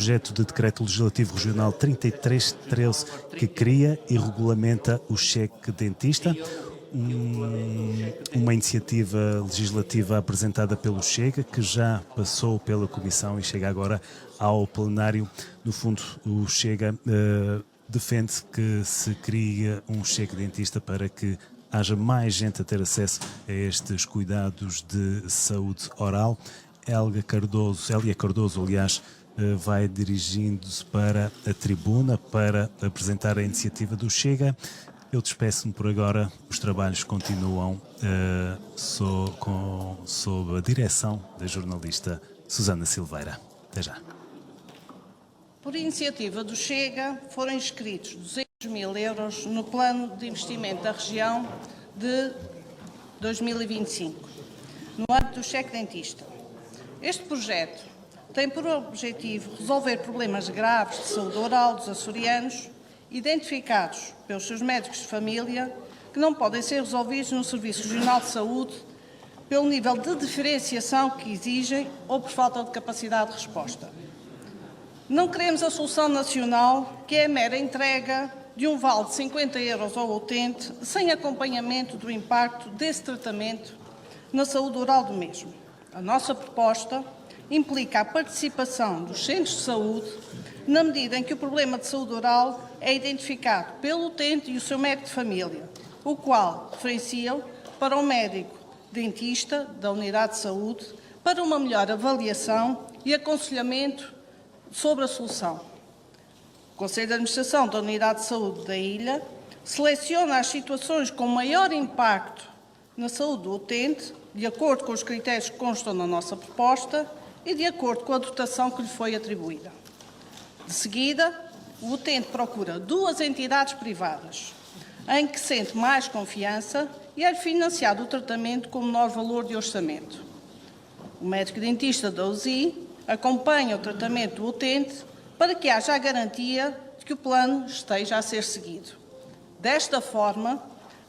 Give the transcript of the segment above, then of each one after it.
projeto de Decreto Legislativo Regional 3313 que cria e regulamenta o cheque dentista. Uma iniciativa legislativa apresentada pelo Chega, que já passou pela Comissão e chega agora ao plenário. No fundo, o Chega defende que se crie um cheque dentista para que haja mais gente a ter acesso a estes cuidados de saúde oral. Hélia Cardoso, aliás, vai dirigindo-se para a tribuna para apresentar a iniciativa do Chega. Eu despeço-me por agora, os trabalhos continuam sob a direção da jornalista Susana Silveira. Até já. Por iniciativa do Chega, foram inscritos 200.000 euros no plano de investimento da região de 2025, no âmbito do cheque dentista. Este projeto tem por objetivo resolver problemas graves de saúde oral dos açorianos, identificados pelos seus médicos de família, que não podem ser resolvidos no Serviço Regional de Saúde pelo nível de diferenciação que exigem ou por falta de capacidade de resposta. Não queremos a solução nacional, que é a mera entrega de um vale de 50 euros ao utente, sem acompanhamento do impacto desse tratamento na saúde oral do mesmo. A nossa proposta implica a participação dos centros de saúde, na medida em que o problema de saúde oral é identificado pelo utente e o seu médico de família, o qual diferencia para o médico dentista da unidade de saúde para uma melhor avaliação e aconselhamento sobre a solução. O Conselho de Administração da Unidade de Saúde da Ilha seleciona as situações com maior impacto na saúde do utente, de acordo com os critérios que constam na nossa proposta e de acordo com a dotação que lhe foi atribuída. De seguida, o utente procura duas entidades privadas, em que sente mais confiança e é financiado o tratamento com menor valor de orçamento. O médico dentista da USI acompanha o tratamento do utente para que haja a garantia de que o plano esteja a ser seguido. Desta forma,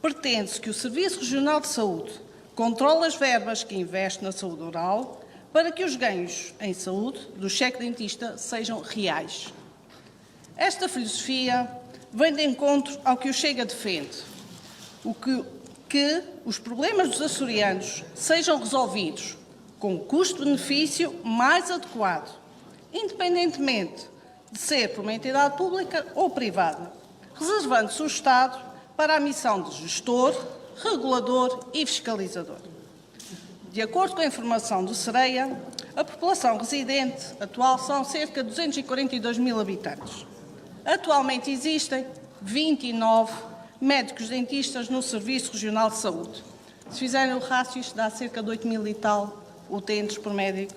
pretende-se que o Serviço Regional de Saúde controle as verbas que investe na saúde oral para que os ganhos em saúde do cheque dentista sejam reais. Esta filosofia vem de encontro ao que o Chega defende, que os problemas dos açorianos sejam resolvidos com o custo-benefício mais adequado, independentemente de ser por uma entidade pública ou privada, reservando-se o Estado para a missão de gestor, regulador e fiscalizador. De acordo com a informação do SEREIA, a população residente atual são cerca de 242 mil habitantes. Atualmente existem 29 médicos dentistas no Serviço Regional de Saúde. Se fizerem o rácio, isto dá cerca de 8 mil e tal utentes por médico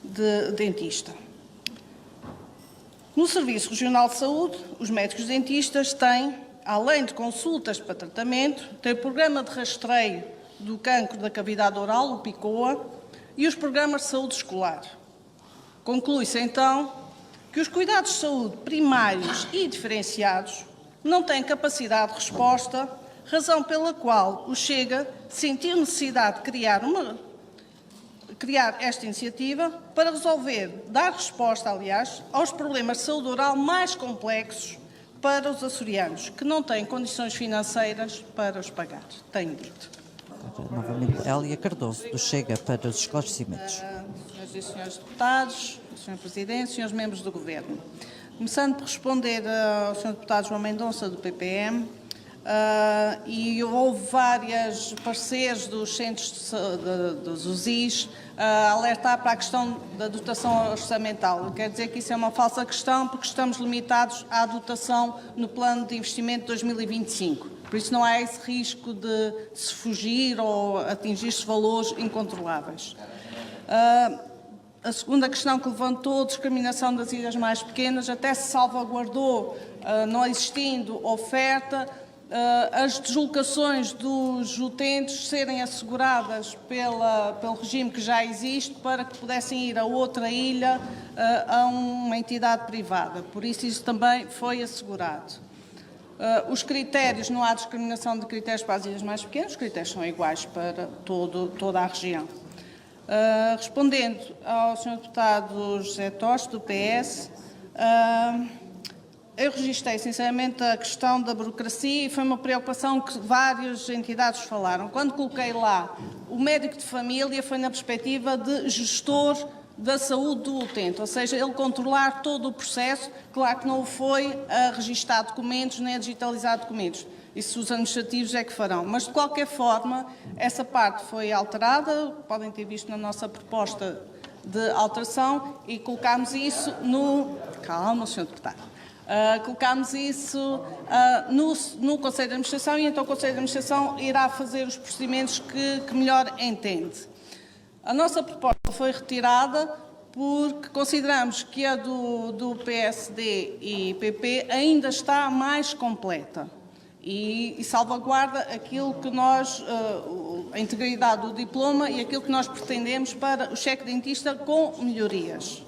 de dentista. No Serviço Regional de Saúde, os médicos dentistas têm, além de consultas para tratamento, têm o programa de rastreio do cancro da cavidade oral, o PICOA, e os programas de saúde escolar. Conclui-se, então, que os cuidados de saúde primários e diferenciados não têm capacidade de resposta, razão pela qual o Chega sentiu necessidade de criar esta iniciativa para dar resposta, aliás, aos problemas de saúde oral mais complexos para os açorianos, que não têm condições financeiras para os pagar. Tenho dito. Novamente, Hélia Cardoso, do Chega, para os esclarecimentos. Senhoras e senhores deputados, Sr. Presidente, senhores membros do Governo. Começando por responder ao Sr. Deputado João Mendonça, do PPM, e houve vários pareceres dos centros dos USIs a alertar para a questão da dotação orçamental. Quer dizer que isso é uma falsa questão, porque estamos limitados à dotação no Plano de Investimento de 2025. Por isso não há esse risco de se fugir ou atingir-se valores incontroláveis. A segunda questão que levantou, discriminação das ilhas mais pequenas, até se salvaguardou, não existindo oferta, as deslocações dos utentes serem asseguradas pelo regime que já existe para que pudessem ir a outra ilha, a uma entidade privada. Por isso também foi assegurado. Os critérios, não há discriminação de critérios para as ilhas mais pequenas, os critérios são iguais para toda a região. Respondendo ao Sr. Deputado José Toste, do PS, Eu registrei, sinceramente, a questão da burocracia e foi uma preocupação que várias entidades falaram. Quando coloquei lá o médico de família, foi na perspectiva de gestor da saúde do utente, ou seja, ele controlar todo o processo. Claro que não foi a registar documentos nem a digitalizar documentos. Isso os administrativos é que farão. Mas, de qualquer forma, essa parte foi alterada, podem ter visto na nossa proposta de alteração, e colocámos isso no... Calma, Sr. Deputado. Colocámos isso no Conselho de Administração e então o Conselho de Administração irá fazer os procedimentos que melhor entende. A nossa proposta foi retirada porque consideramos que a do PSD e PP ainda está mais completa e salvaguarda aquilo que nós, a integridade do diploma e aquilo que nós pretendemos para o cheque dentista com melhorias.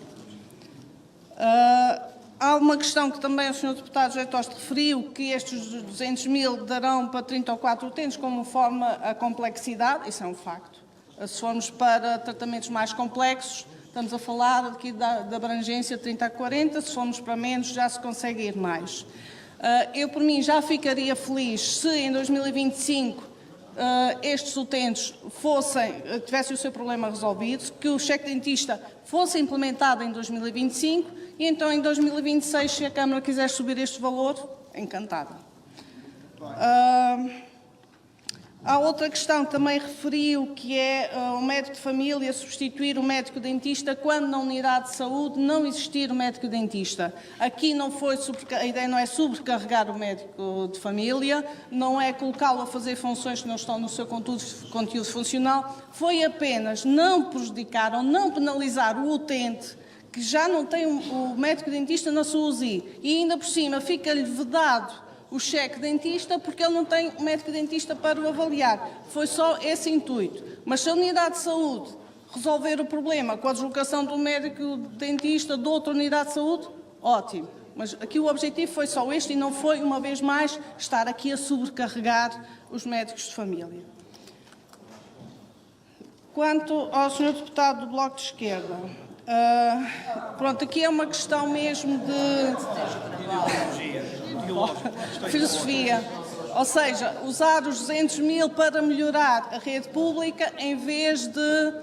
Há uma questão que também o Sr. Deputado José Toste referiu, que estes 200 mil darão para 30 ou 4 utentes, conforme a complexidade, isso é um facto. Se formos para tratamentos mais complexos, estamos a falar aqui da abrangência de 30 a 40, se formos para menos já se consegue ir mais. Eu, por mim, já ficaria feliz se em 2025 estes utentes tivessem o seu problema resolvido, que o cheque dentista fosse implementado em 2025 e então em 2026, se a Câmara quiser subir este valor, encantada. Há outra questão que também referiu, que é o médico de família substituir o médico dentista quando na unidade de saúde não existir o médico dentista. Aqui não foi a ideia não é sobrecarregar o médico de família, não é colocá-lo a fazer funções que não estão no seu conteúdo funcional, foi apenas não prejudicar ou não penalizar o utente que já não tem o médico dentista na sua USI e ainda por cima fica-lhe vedado o cheque dentista porque ele não tem um médico dentista para o avaliar. Foi só esse intuito. Mas se a unidade de saúde resolver o problema com a deslocação do médico dentista de outra unidade de saúde, ótimo. Mas aqui o objetivo foi só este e não foi, uma vez mais, estar aqui a sobrecarregar os médicos de família. Quanto ao Sr. Deputado do Bloco de Esquerda, pronto, aqui é uma questão mesmo de filosofia, ou seja, usar os 200 mil para melhorar a rede pública em vez de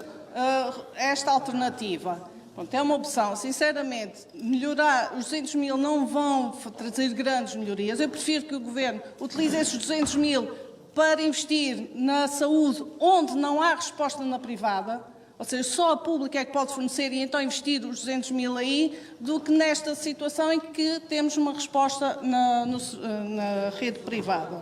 esta alternativa. Pronto, é uma opção. Sinceramente, melhorar os 200 mil não vão trazer grandes melhorias. Eu prefiro que o Governo utilize esses 200 mil para investir na saúde onde não há resposta na privada, ou seja, só a pública é que pode fornecer e então investir os 200 mil aí, do que nesta situação em que temos uma resposta na rede privada.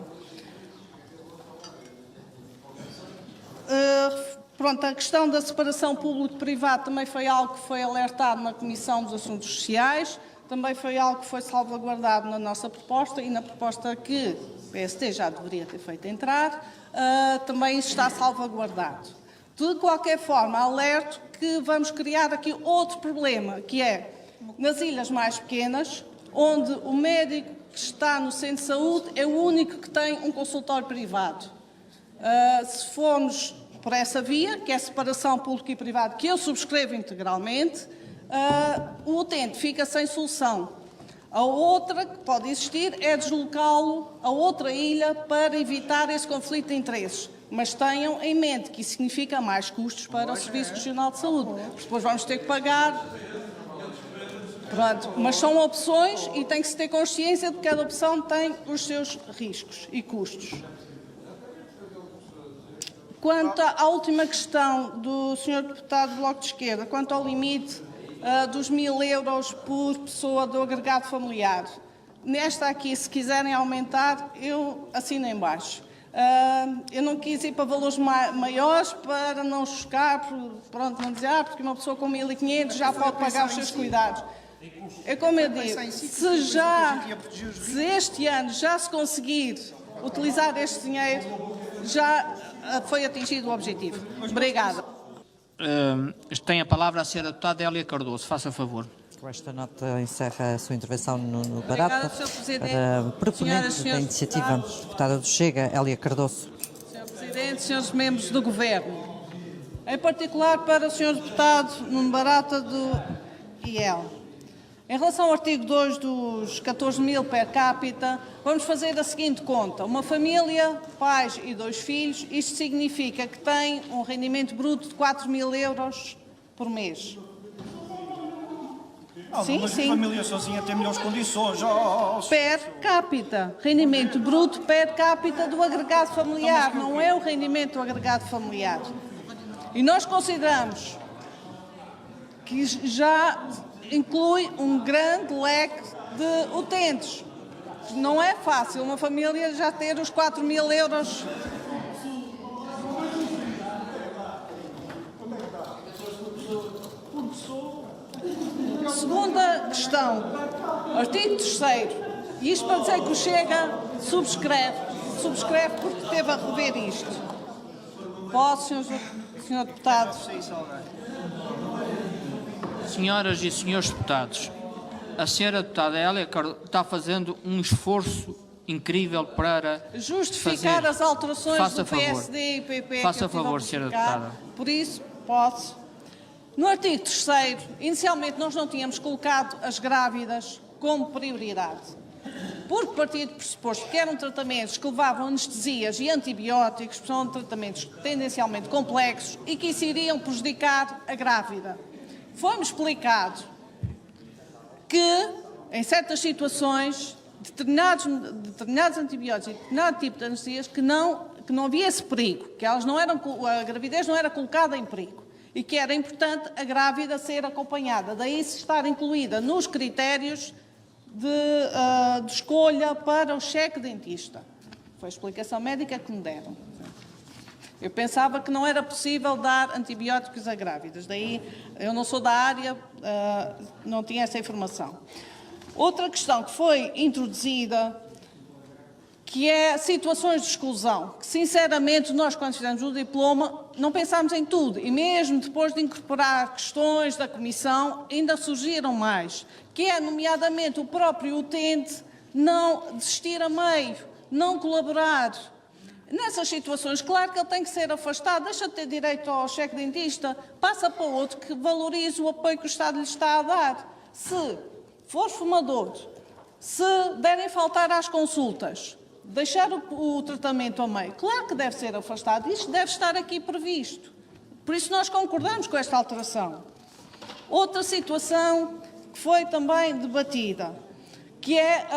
Pronto, a questão da separação público-privado também foi algo que foi alertado na Comissão dos Assuntos Sociais, também foi algo que foi salvaguardado na nossa proposta e na proposta que o PSD já deveria ter feito entrar, também isso está salvaguardado. De qualquer forma, alerto que vamos criar aqui outro problema, que é nas ilhas mais pequenas, onde o médico que está no centro de saúde é o único que tem um consultório privado. Se formos por essa via, que é a separação público e privado, que eu subscrevo integralmente, o utente fica sem solução. A outra que pode existir é deslocá-lo a outra ilha para evitar esse conflito de interesses. Mas tenham em mente que isso significa mais custos para o Serviço Regional de Saúde. Depois vamos ter que pagar. Pronto, mas são opções e tem que se ter consciência de que cada opção tem os seus riscos e custos. Quanto à última questão do Sr. Deputado do Bloco de Esquerda, quanto ao limite dos 1000 euros por pessoa do agregado familiar, nesta aqui, se quiserem aumentar, eu assino em baixo. Eu não quis ir para valores maiores para não chocar, pronto, não dizer, porque uma pessoa com 1500 já pode pagar os seus cuidados. É como eu digo, se este ano já se conseguir utilizar este dinheiro, já foi atingido o objetivo. Obrigada. Tem a palavra a Sra. Deputada Hélia Cardoso. Faça favor. Com esta nota encerra a sua intervenção no debate. Sr. Presidente. Para proponente da iniciativa, deputada do Chega, Hélia Cardoso. Sr. Presidente, senhores membros do Governo, em particular para o Sr. Deputado Nuno Barata do IEL. Em relação ao artigo 2 dos 14.000 per capita, vamos fazer a seguinte conta. Uma família, pais e 2 filhos, isto significa que tem um rendimento bruto de 4.000 euros por mês. Mas a família sozinha tem melhores condições. Per capita. Rendimento bruto per capita do agregado familiar, não é o rendimento do agregado familiar. E nós consideramos que já inclui um grande leque de utentes. Não é fácil uma família já ter os 4.000 euros. Segunda questão, artigo 3º, e isto para dizer que o Chega subscreve porque teve a rever isto. Posso, Sr. Deputado? Senhoras e senhores deputados, a senhora deputada Hélia está fazendo um esforço incrível para justificar as alterações do PSD e PP. Faça favor, senhora deputada. Por isso, posso. No artigo 3º, inicialmente nós não tínhamos colocado as grávidas como prioridade, porque partia do pressuposto que eram tratamentos que levavam anestesias e antibióticos, são tratamentos tendencialmente complexos e que isso iriam prejudicar a grávida. Foi-me explicado que, em certas situações, determinados antibióticos e determinado tipo de anestesias, que não havia esse perigo, que elas não eram, a gravidez não era colocada em perigo e que era importante a grávida ser acompanhada. Daí se estar incluída nos critérios de escolha para o cheque dentista. Foi a explicação médica que me deram. Eu pensava que não era possível dar antibióticos a grávidas, daí eu não sou da área, não tinha essa informação. Outra questão que foi introduzida, que é situações de exclusão, que sinceramente nós quando fizemos o diploma não pensámos em tudo, e mesmo depois de incorporar questões da Comissão ainda surgiram mais, que é nomeadamente o próprio utente não desistir a meio, não colaborar. Nessas situações, claro que ele tem que ser afastado, deixa de ter direito ao cheque dentista, passa para outro que valorize o apoio que o Estado lhe está a dar. Se for fumador, se derem faltar às consultas, deixar o tratamento a meio, claro que deve ser afastado, isto deve estar aqui previsto. Por isso nós concordamos com esta alteração. Outra situação que foi também debatida, que é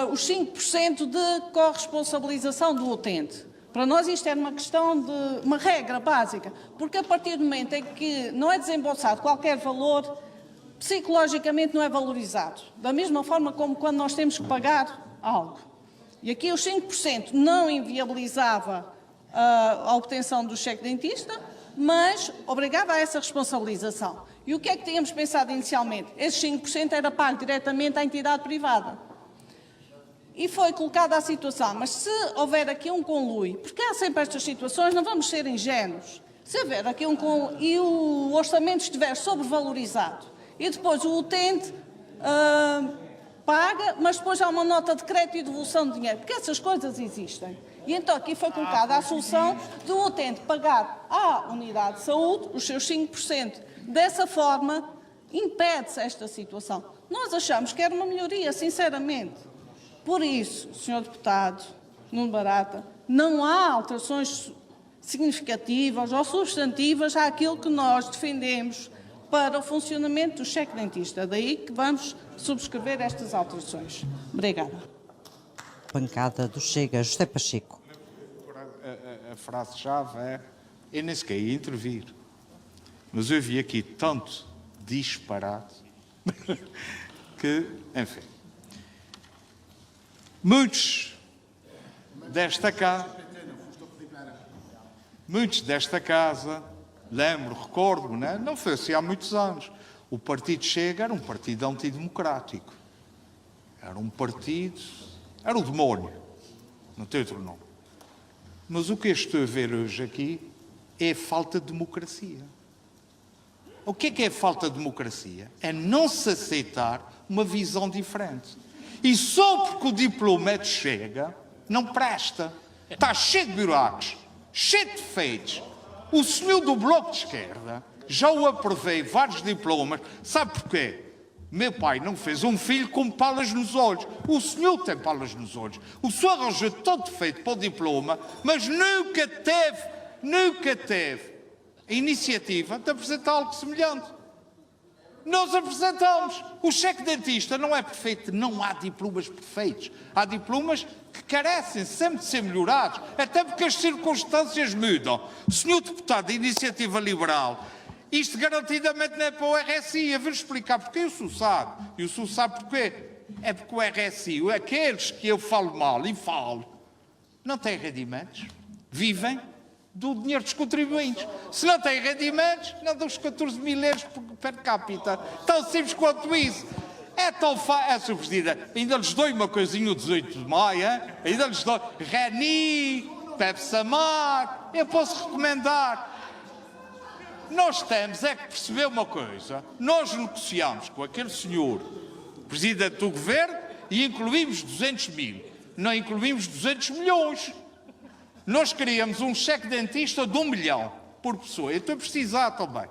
os 5% de corresponsabilização do utente. Para nós isto é uma questão de uma regra básica, porque a partir do momento em que não é desembolsado qualquer valor, psicologicamente não é valorizado. Da mesma forma como quando nós temos que pagar algo. E aqui os 5% não inviabilizava a obtenção do cheque dentista, mas obrigava a essa responsabilização. E o que é que tínhamos pensado inicialmente? Esses 5% era pago diretamente à entidade privada. E foi colocada a situação, mas se houver aqui um conluio, porque há sempre estas situações, não vamos ser ingênuos, se houver aqui um conluio e o orçamento estiver sobrevalorizado e depois o utente paga, mas depois há uma nota de crédito e devolução de dinheiro, porque essas coisas existem. E então aqui foi colocada a solução do utente pagar à unidade de saúde os seus 5%. Dessa forma, impede-se esta situação. Nós achamos que era uma melhoria, sinceramente. Por isso, Sr. Deputado Nuno Barata, não há alterações significativas ou substantivas àquilo que nós defendemos para o funcionamento do cheque dentista. Daí que vamos subscrever estas alterações. Obrigada. Bancada do Chega, José Pacheco. A frase-chave é: eu nem sequer ia intervir, mas eu vi aqui tanto disparate que, enfim. Muitos desta casa, recordo, não foi assim há muitos anos. O Partido Chega era um partido antidemocrático. Era um partido, era o demónio, não tem outro nome. Mas o que eu estou a ver hoje aqui é falta de democracia. O que é falta de democracia? É não se aceitar uma visão diferente. E só porque o diploma é de Chega, não presta. Está cheio de buracos, cheio de defeitos. O senhor do Bloco de Esquerda já o aprovei vários diplomas. Sabe porquê? Meu pai não fez um filho com palas nos olhos. O senhor tem palas nos olhos. O senhor arranjou todo defeito para o diploma, mas nunca teve a iniciativa de apresentar algo semelhante. Nós apresentamos. O cheque dentista não é perfeito. Não há diplomas perfeitos. Há diplomas que carecem sempre de ser melhorados, até porque as circunstâncias mudam. Senhor deputado da Iniciativa Liberal, isto garantidamente não é para o RSI. Eu vou-lhe explicar porque e o senhor sabe. E o senhor sabe porquê? É porque o RSI, aqueles que eu falo mal e falo, não têm rendimentos. Vivem do dinheiro dos contribuintes. Se não têm rendimentos, não dão os 14 mil euros per capita. Tão simples quanto isso. É tão fácil. Sr. Presidente, ainda lhes dou uma coisinha o 18 de maio, hein? Ainda lhes dou Reni, Pepsamar. Eu posso recomendar. Nós temos é que perceber uma coisa. Nós negociamos com aquele senhor, Presidente do Governo, e incluímos 200 mil. Não incluímos 200 milhões. Nós queríamos um cheque dentista de 1 milhão por pessoa. Eu estou a precisar também.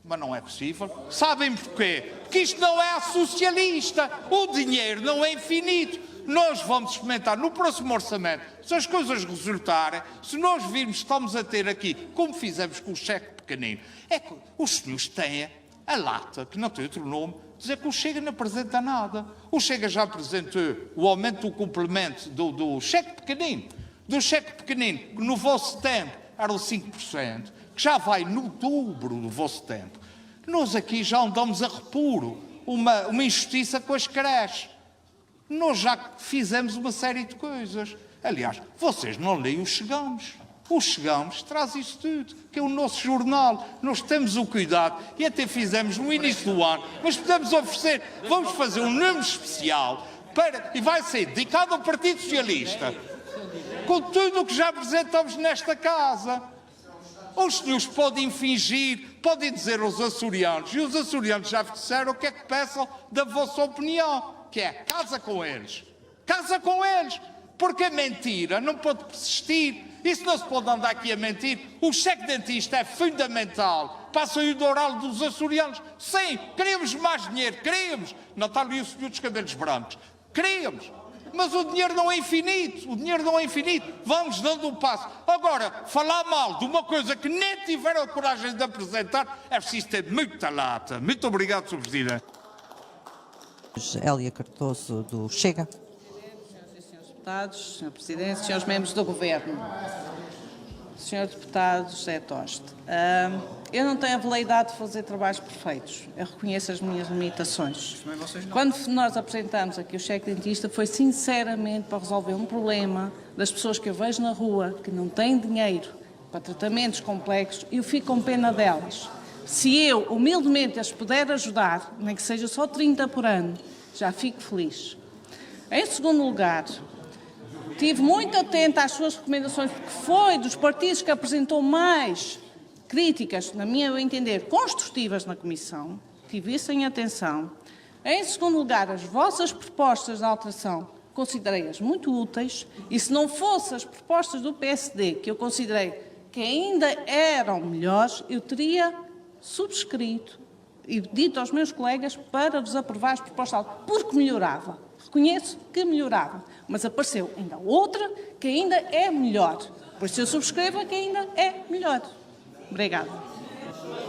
Mas não é possível. Sabem porquê? Porque isto não é socialista. O dinheiro não é infinito. Nós vamos experimentar no próximo orçamento, se as coisas resultarem, se nós virmos que estamos a ter aqui, como fizemos com o cheque pequenino, é que os senhores têm a lata, que não tem outro nome, dizer que o Chega não apresenta nada. O Chega já apresentou o aumento do complemento do cheque pequenino. Do cheque pequenino, que no vosso tempo eram 5%, que já vai no dobro do vosso tempo. Nós aqui já andamos a repor uma injustiça com as creches. Nós já fizemos uma série de coisas. Aliás, vocês não leem os Chegamos. Os Chegamos traz isso tudo, que é o nosso jornal. Nós temos o cuidado, e até fizemos no início do ano, mas podemos oferecer, vamos fazer um número especial, e vai ser dedicado ao Partido Socialista, com tudo o que já apresentamos nesta casa. Os senhores podem fingir, podem dizer aos açorianos, e os açorianos já disseram o que é que peçam da vossa opinião, que é, casa com eles, porque a mentira não pode persistir, isso não se pode andar aqui a mentir. O cheque dentista é fundamental para a saúde oral dos açorianos. Sim, queremos mais dinheiro, queremos, não está ali o senhor dos cabelos brancos, queremos. Mas o dinheiro não é infinito, vamos dando um passo. Agora, falar mal de uma coisa que nem tiveram a coragem de apresentar, é preciso ter muita lata. Muito obrigado, Sr. Presidente. Hélia Cardoso, do Chega. Senhores deputados, Sr. Presidente, senhores membros do Governo. Sr. Deputado José Toste, eu não tenho a veleidade de fazer trabalhos perfeitos. Eu reconheço as minhas limitações. Quando nós apresentamos aqui o cheque dentista, foi sinceramente para resolver um problema das pessoas que eu vejo na rua, que não têm dinheiro para tratamentos complexos, e eu fico com pena delas. Se eu, humildemente, as puder ajudar, nem que seja só 30 por ano, já fico feliz. Em segundo lugar, estive muito atenta às suas recomendações, porque foi dos partidos que apresentou mais críticas, na minha entender, construtivas na Comissão. Tive isso em atenção. Em segundo lugar, as vossas propostas de alteração, considerei-as muito úteis, e se não fossem as propostas do PSD, que eu considerei que ainda eram melhores, eu teria subscrito e dito aos meus colegas para vos aprovar as propostas, porque melhorava. Reconheço que melhorava, mas apareceu ainda outra que ainda é melhor. Por isso eu subscrevo que ainda é melhor. Obrigada.